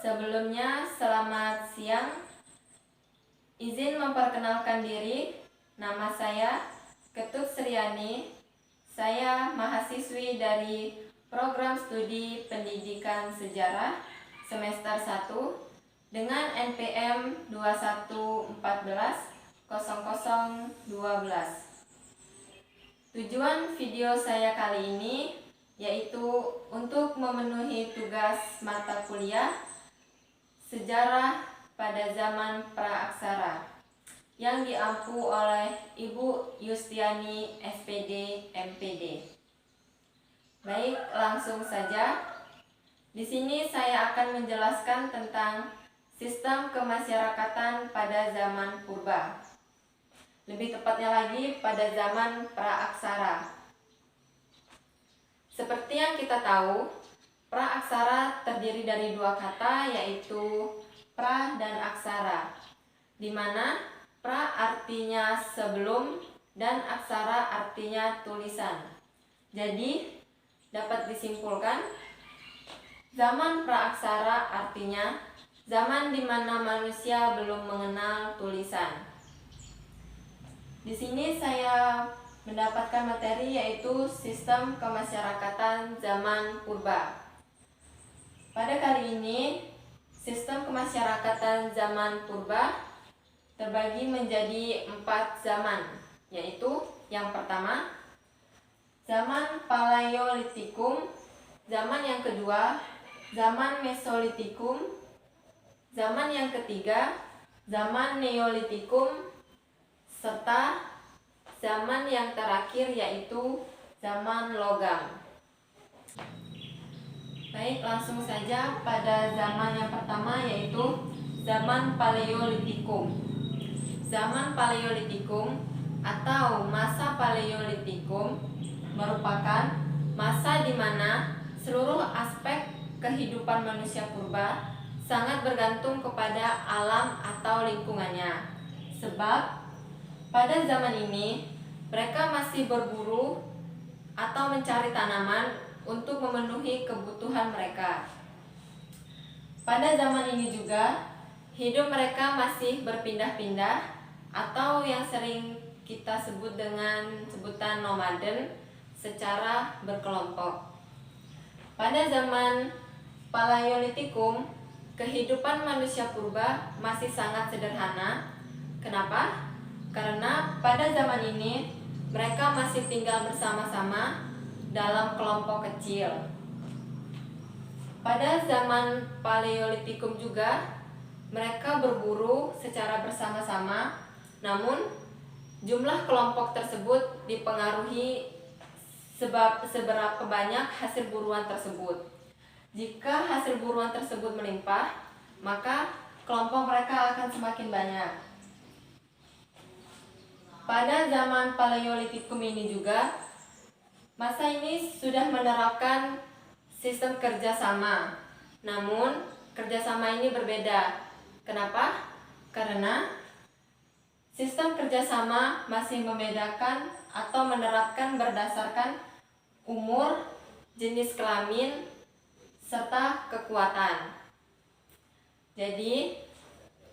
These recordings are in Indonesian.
Sebelumnya, selamat siang. Izin memperkenalkan diri. Nama saya Ketut Sriani. Saya mahasiswi dari Program Studi Pendidikan Sejarah semester 1 dengan NPM 21140012. Tujuan video saya kali ini yaitu untuk memenuhi tugas mata kuliah Sejarah pada zaman Praaksara yang diampu oleh Ibu Yustiani SPD MPD. Baik, langsung saja. Di sini saya akan menjelaskan tentang sistem kemasyarakatan pada zaman purba. Lebih tepatnya lagi pada zaman Praaksara. Seperti yang kita tahu, Praaksara terdiri dari dua kata, yaitu pra dan aksara, di mana pra artinya sebelum dan aksara artinya tulisan. Jadi dapat disimpulkan, zaman praaksara artinya zaman di mana manusia belum mengenal tulisan. Di sini saya mendapatkan materi yaitu sistem kemasyarakatan zaman purba. Pada kali ini, sistem kemasyarakatan zaman purba terbagi menjadi 4 zaman, yaitu yang pertama, zaman Paleolitikum, zaman yang kedua, zaman Mesolitikum, zaman yang ketiga, zaman Neolitikum, serta zaman yang terakhir yaitu zaman logam. Baik, langsung saja pada zaman yang pertama yaitu zaman Paleolitikum. Zaman Paleolitikum atau masa Paleolitikum merupakan masa di mana seluruh aspek kehidupan manusia purba sangat bergantung kepada alam atau lingkungannya. Sebab pada zaman ini mereka masih berburu atau mencari tanaman untuk memenuhi kebutuhan mereka. Pada zaman ini juga hidup mereka masih berpindah-pindah atau yang sering kita sebut dengan sebutan nomaden secara berkelompok. Pada zaman Paleolitikum, kehidupan manusia purba masih sangat sederhana. Kenapa? Karena pada zaman ini mereka masih tinggal bersama-sama dalam kelompok kecil. Pada zaman Paleolitikum juga mereka berburu secara bersama-sama, namun jumlah kelompok tersebut dipengaruhi seberapa banyak hasil buruan tersebut. Jika hasil buruan tersebut melimpah, maka kelompok mereka akan semakin banyak. Pada zaman Paleolitikum ini juga, masa ini sudah menerapkan sistem kerjasama. Namun, kerjasama ini berbeda. Kenapa? Karena sistem kerjasama masih membedakan atau menerapkan berdasarkan umur, jenis kelamin, serta kekuatan. Jadi,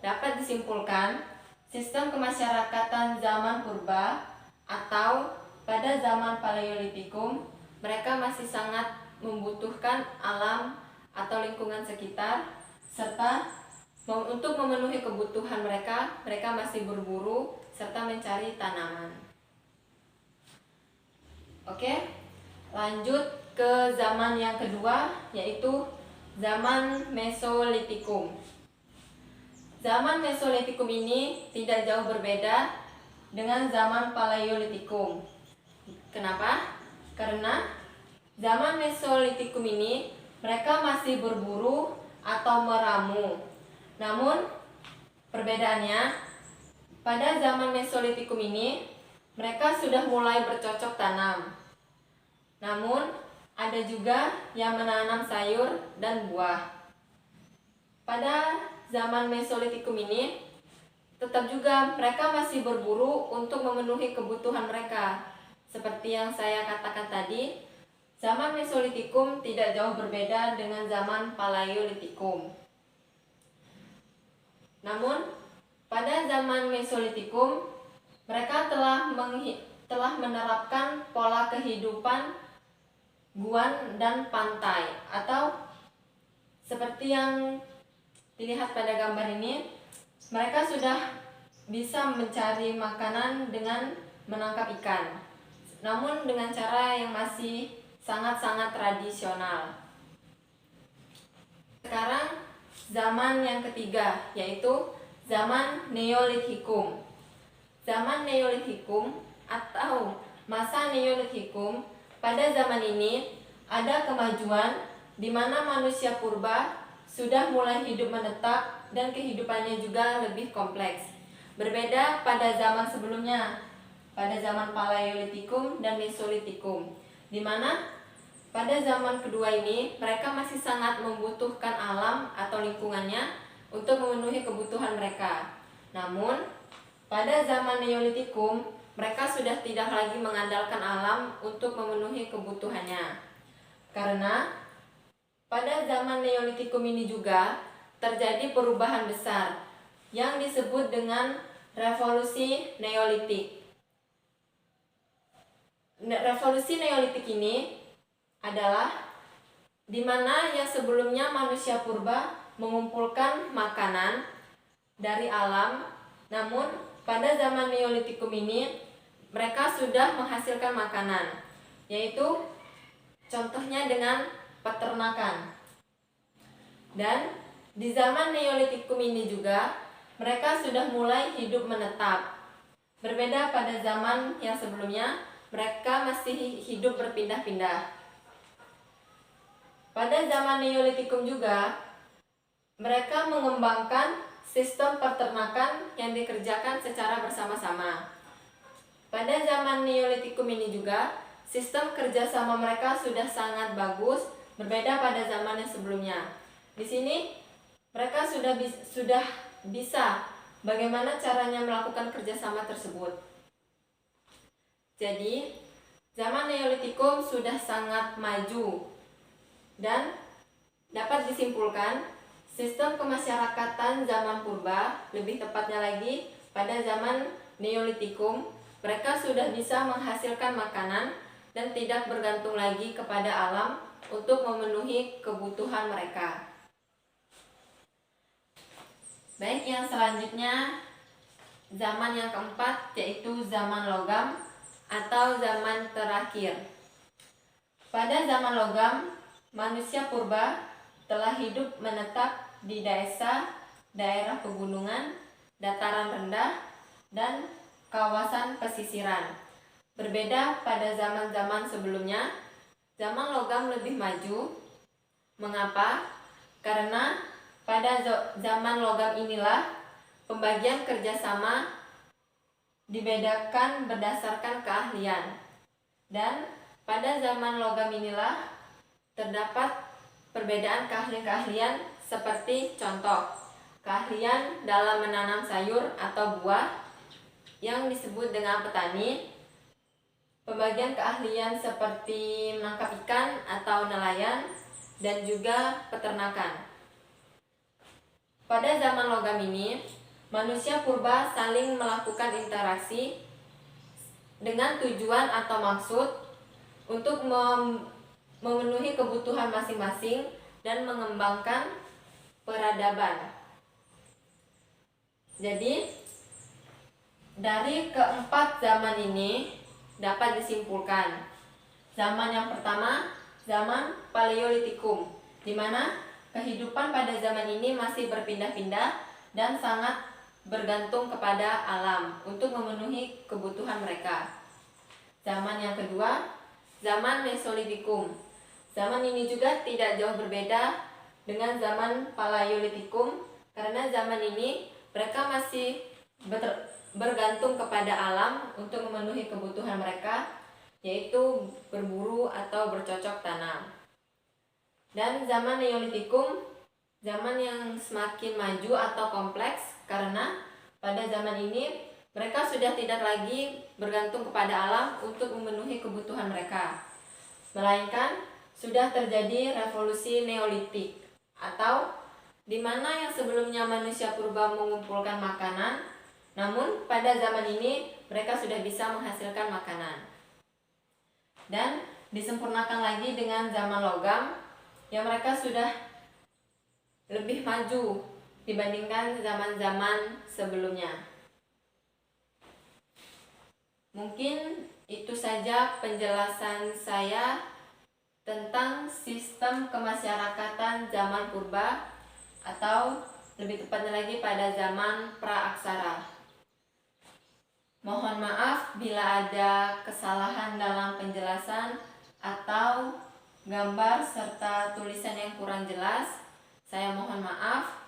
dapat disimpulkan, sistem kemasyarakatan zaman purba atau pada zaman Paleolitikum, mereka masih sangat membutuhkan alam atau lingkungan sekitar, serta untuk memenuhi kebutuhan mereka masih berburu serta mencari tanaman. Oke, lanjut ke zaman yang kedua, yaitu zaman Mesolitikum. Zaman Mesolitikum ini tidak jauh berbeda dengan zaman Paleolitikum. Kenapa? Karena zaman Mesolitikum ini mereka masih berburu atau meramu. Namun perbedaannya, pada zaman Mesolitikum ini mereka sudah mulai bercocok tanam. Namun ada juga yang menanam sayur dan buah. Pada zaman Mesolitikum ini tetap juga mereka masih berburu untuk memenuhi kebutuhan mereka, seperti yang saya katakan tadi, zaman Mesolitikum tidak jauh berbeda dengan zaman Paleolitikum. Namun, pada zaman Mesolitikum, mereka telah menerapkan pola kehidupan guan dan pantai, atau seperti yang dilihat pada gambar ini, mereka sudah bisa mencari makanan dengan menangkap ikan, namun dengan cara yang masih sangat-sangat tradisional. Sekarang zaman yang ketiga, yaitu zaman Neolitikum. Zaman Neolitikum atau masa Neolitikum, pada zaman ini ada kemajuan di mana manusia purba sudah mulai hidup menetap dan kehidupannya juga lebih kompleks. Berbeda pada zaman sebelumnya, pada zaman Paleolitikum dan Mesolitikum, di mana pada zaman kedua ini mereka masih sangat membutuhkan alam atau lingkungannya untuk memenuhi kebutuhan mereka. Namun, pada zaman Neolitikum, mereka sudah tidak lagi mengandalkan alam untuk memenuhi kebutuhannya. Karena pada zaman Neolitikum ini juga terjadi perubahan besar yang disebut dengan revolusi Neolitik. Revolusi Neolitik ini adalah di mana yang sebelumnya manusia purba mengumpulkan makanan dari alam, namun pada zaman Neolitikum ini mereka sudah menghasilkan makanan, yaitu contohnya dengan peternakan. Dan di zaman Neolitikum ini juga mereka sudah mulai hidup menetap. Berbeda pada zaman yang sebelumnya, mereka masih hidup berpindah-pindah. Pada zaman Neolitikum juga, mereka mengembangkan sistem peternakan yang dikerjakan secara bersama-sama. Pada zaman Neolitikum ini juga, sistem kerjasama mereka sudah sangat bagus, berbeda pada zaman yang sebelumnya. Di sini, mereka sudah bisa bagaimana caranya melakukan kerjasama tersebut. Jadi, zaman Neolitikum sudah sangat maju dan dapat disimpulkan sistem kemasyarakatan zaman purba, lebih tepatnya lagi pada zaman Neolitikum, mereka sudah bisa menghasilkan makanan dan tidak bergantung lagi kepada alam untuk memenuhi kebutuhan mereka. Baik, yang selanjutnya zaman yang keempat, yaitu zaman logam atau zaman terakhir. Pada zaman logam, manusia purba telah hidup menetap di daerah pegunungan, dataran rendah, dan kawasan pesisiran. Berbeda pada zaman-zaman sebelumnya, zaman logam lebih maju. Mengapa? Karena pada zaman logam inilah pembagian kerjasama dibedakan berdasarkan keahlian. Dan pada zaman logam inilah terdapat perbedaan keahlian-keahlian seperti contoh, keahlian dalam menanam sayur atau buah yang disebut dengan petani, pembagian keahlian seperti menangkap ikan atau nelayan, dan juga peternakan. Pada zaman logam ini, manusia purba saling melakukan interaksi dengan tujuan atau maksud untuk memenuhi kebutuhan masing-masing dan mengembangkan peradaban. Jadi, dari keempat zaman ini dapat disimpulkan, zaman yang pertama, zaman Paleolitikum, di mana kehidupan pada zaman ini masih berpindah-pindah dan sangat bergantung kepada alam untuk memenuhi kebutuhan mereka. Zaman yang kedua, zaman Mesolitikum. Zaman ini juga tidak jauh berbeda dengan zaman Paleolitikum, karena zaman ini mereka masih bergantung kepada alam untuk memenuhi kebutuhan mereka, yaitu berburu atau bercocok tanam. Dan zaman Neolitikum, zaman yang semakin maju atau kompleks, karena pada zaman ini Mereka sudah tidak lagi bergantung kepada alam untuk memenuhi kebutuhan mereka, melainkan sudah terjadi revolusi Neolitik, atau di mana yang sebelumnya manusia purba mengumpulkan makanan, namun pada zaman ini mereka sudah bisa menghasilkan makanan. Dan disempurnakan lagi dengan zaman logam, yang mereka sudah lebih maju dibandingkan zaman-zaman sebelumnya. Mungkin itu saja penjelasan saya tentang sistem kemasyarakatan zaman purba, atau lebih tepatnya lagi pada zaman praaksara. Mohon maaf bila ada kesalahan dalam penjelasan atau gambar serta tulisan yang kurang jelas. Saya mohon maaf.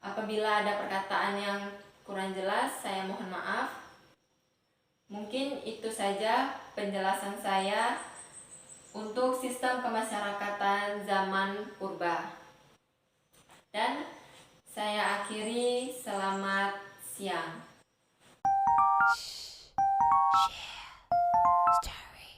Apabila ada perkataan yang kurang jelas, saya mohon maaf. Mungkin itu saja penjelasan saya untuk sistem kemasyarakatan zaman purba. Dan saya akhiri, selamat siang. Share story.